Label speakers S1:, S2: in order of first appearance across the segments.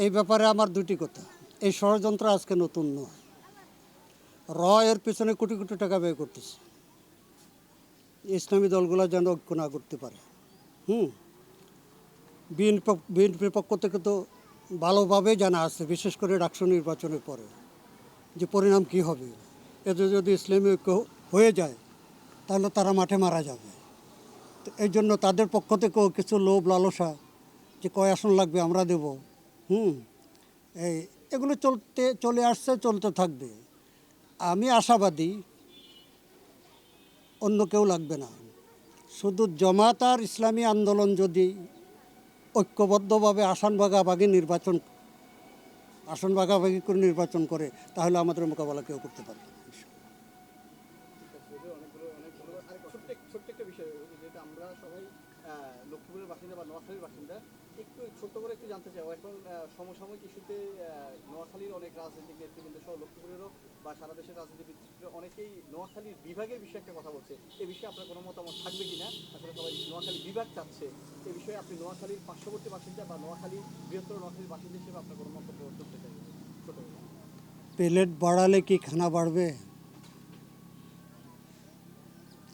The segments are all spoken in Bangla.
S1: এই ব্যাপারে আমার দুটি কথা। এই ষড়যন্ত্র আজকে নতুন নয়। এর পেছনে কোটি কোটি টাকা ব্যয় করতেছে ইসলামী দলগুলো যেন ঐক্য না করতে পারে। বিএনপির পক্ষ থেকে তো ভালোভাবেই জানা আছে, বিশেষ করে ডাকসু নির্বাচনের পরে যে পরিণাম কি হবে। এতে যদি ইসলামী ঐক্য হয়ে যায় তাহলে তারা মাঠে মারা যাবে। তো এই জন্য তাদের পক্ষ থেকেও কিছু লোভ লালসা, যে কয় আসন লাগবে আমরা দেব, এগুলো চলে আসছে, চলতে থাকবে। আমি আশাবাদী অন্য কেউ লাগবে না। শুধু জামাত আর ইসলামী আন্দোলন যদি ঐক্যবদ্ধভাবে আসন ভাগাভাগি করে নির্বাচন করে তাহলে আমাদের মোকাবেলা কেউ করতে পারবে না।
S2: ছোট্ট একটা বিষয়, যেটা আমরা সবাই লক্ষ্মীপুরের বাসিন্দা বা নোয়াখালীর বাসিন্দা, একটু ছোট্ট করে একটু জানতে চাই, এখন সমসাময়িক ইস্যুতে নোয়াখালীর অনেক রাজনৈতিক নেতৃবৃন্দ সহ লক্ষ্মীপুরেরও বা সারা দেশের রাজনীতিবিদ অনেকেই নোয়াখালীর বিভাগের বিষয়ে একটা কথা বলছে। এই বিষয়ে আপনার কোনো মতামত থাকবে কিনা? আসলে সবাই নোয়াখালী বিভাগ চাচ্ছে, এই বিষয়ে আপনি নোয়াখালীর পার্শ্ববর্তী বাসিন্দা বা নোয়াখালী বৃহত্তর নোয়াখালীর বাসিন্দা হিসেবে আপনার কোনো মন্তব্য করতে চাই ছোট করে।
S1: প্লেট বাড়ালে কি খানা বাড়বে?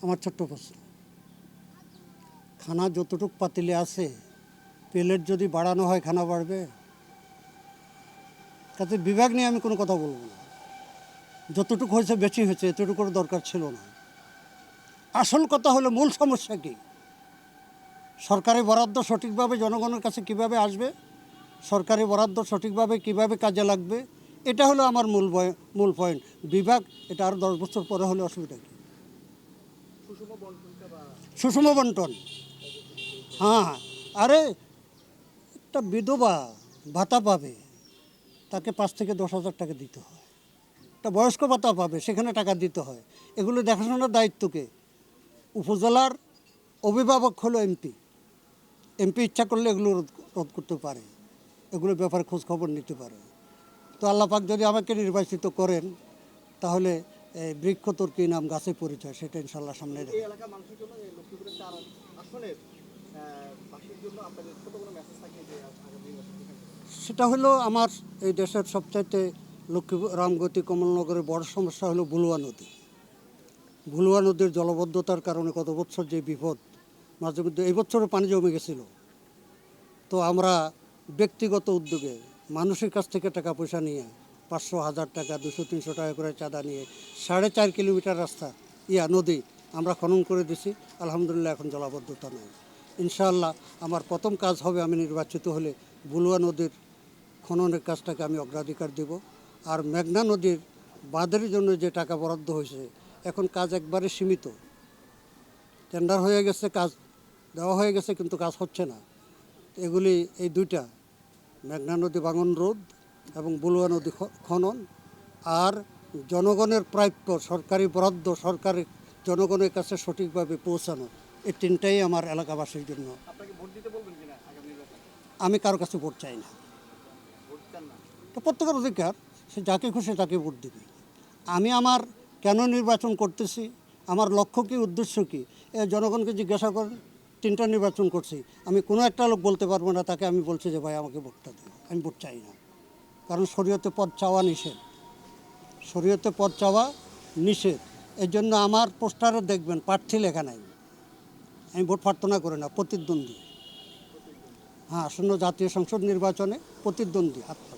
S1: আমার ছোট্ট প্রশ্ন। খানা যতটুকু পাতিলে আছে, প্লেট যদি বাড়ানো হয় খানা বাড়বে? কাজে বিভাগ নিয়ে আমি কোনো কথা বলবো না। যতটুকু হয়েছে বেশি হয়েছে, এতটুকুর দরকার ছিল না। আসল কথা হলো মূল সমস্যা কি? সরকারি বরাদ্দ সঠিকভাবে জনগণের কাছে কিভাবে আসবে, সরকারি বরাদ্দ সঠিকভাবে কিভাবে কাজে লাগবে, এটা হলো আমার মূল পয়েন্ট। বিভাগ এটা আরও 10 বছর পরে হলে অসুবিধা কী? সুষম বন্টন। হ্যাঁ, আরে একটা বিধবা ভাতা পাবে, তাকে 5 থেকে 10,000 টাকা দিতে হয়। একটা বয়স্ক ভাতা পাবে, সেখানে টাকা দিতে হয়। এগুলো দেখাশোনার দায়িত্বকে উপজেলার অভিভাবক হলো এমপি। ইচ্ছা করলে এগুলো রোধ করতে পারে, এগুলোর ব্যাপারে খোঁজ খবর নিতে পারে। তো আল্লাহ পাক যদি আমাকে নির্বাচিত করেন তাহলে বৃক্ষ তোর কি নাম গাছে পরিচয়, সেটা ইনশাল্লাহ সামনে
S2: এই এলাকার মানুষের জন্য, এই লক্ষ্মীপুরের 4 আসনের বাসীর জন্য আপনাদের ছোট কোনো মেসেজ থাকে যে আগামী
S1: সেটা হলো, আমার এই দেশের সবচাইতে লক্ষ্মীপুর রামগতি কমলনগরের বড় সমস্যা হলো ভুলুয়া নদীর জলবদ্ধতার কারণে কত বছর যে বিপদ, মাঝে মধ্যে এই বছরও পানি জমে গেছিল। তো আমরা ব্যক্তিগত উদ্যোগে মানুষের কাছ থেকে টাকা পয়সা নিয়ে 500, 1000 টাকা, 200-300 টাকা করে চাঁদা নিয়ে 4.5 কিলোমিটার রাস্তা নদী আমরা খনন করে দিছি। আলহামদুলিল্লাহ এখন জলাবদ্ধতা নাই। ইনশাআল্লাহ আমার প্রথম কাজ হবে, আমি নির্বাচিত হলে ভুলুয়া নদীর খননের কাজটাকে আমি অগ্রাধিকার দেব। আর মেঘনা নদীর বাঁধের জন্য যে টাকা বরাদ্দ হয়েছে, এখন কাজ একবারে সীমিত। টেন্ডার হয়ে গেছে, কাজ দেওয়া হয়ে গেছে, কিন্তু কাজ হচ্ছে না। এগুলি এই দুইটা, মেঘনা নদী ভাঙন রোধ এবং বুলুয়া নদী খনন, আর জনগণের প্রাপ্য সরকারি বরাদ্দ সরকারি জনগণের কাছে সঠিকভাবে পৌঁছানো, এই তিনটাই আমার এলাকাবাসীর জন্য।
S2: আপনাকে ভোট দিতে বলবেন কিনা আগামী নির্বাচনে?
S1: আমি কারো কাছে ভোট চাই না।
S2: ভোট চান না?
S1: তো প্রত্যেকের অধিকার, সে যাকে খুশি তাকে ভোট দেবে। আমি আমার কেন নির্বাচন করতেছি, আমার লক্ষ্য কী, উদ্দেশ্য কী, জনগণকে জিজ্ঞাসা করেন। 3টা নির্বাচন করছি, আমি কোনো একটা লোক বলতে পারবো না তাকে আমি বলছি যে ভাই আমাকে ভোটটা দেবে। আমি ভোট চাই না, কারণ শরীয়তে পদ চাওয়া নিষেধ। শরীয়তে পদ চাওয়া নিষেধ। এই জন্য আমার পোস্টারে দেখবেন প্রার্থী লেখা নাই। আমি ভোট প্রার্থনা করি না, প্রতিদ্বন্দ্বী। হ্যাঁ, আসন্ন জাতীয় সংসদ নির্বাচনে প্রতিদ্বন্দ্বী। নাস্তা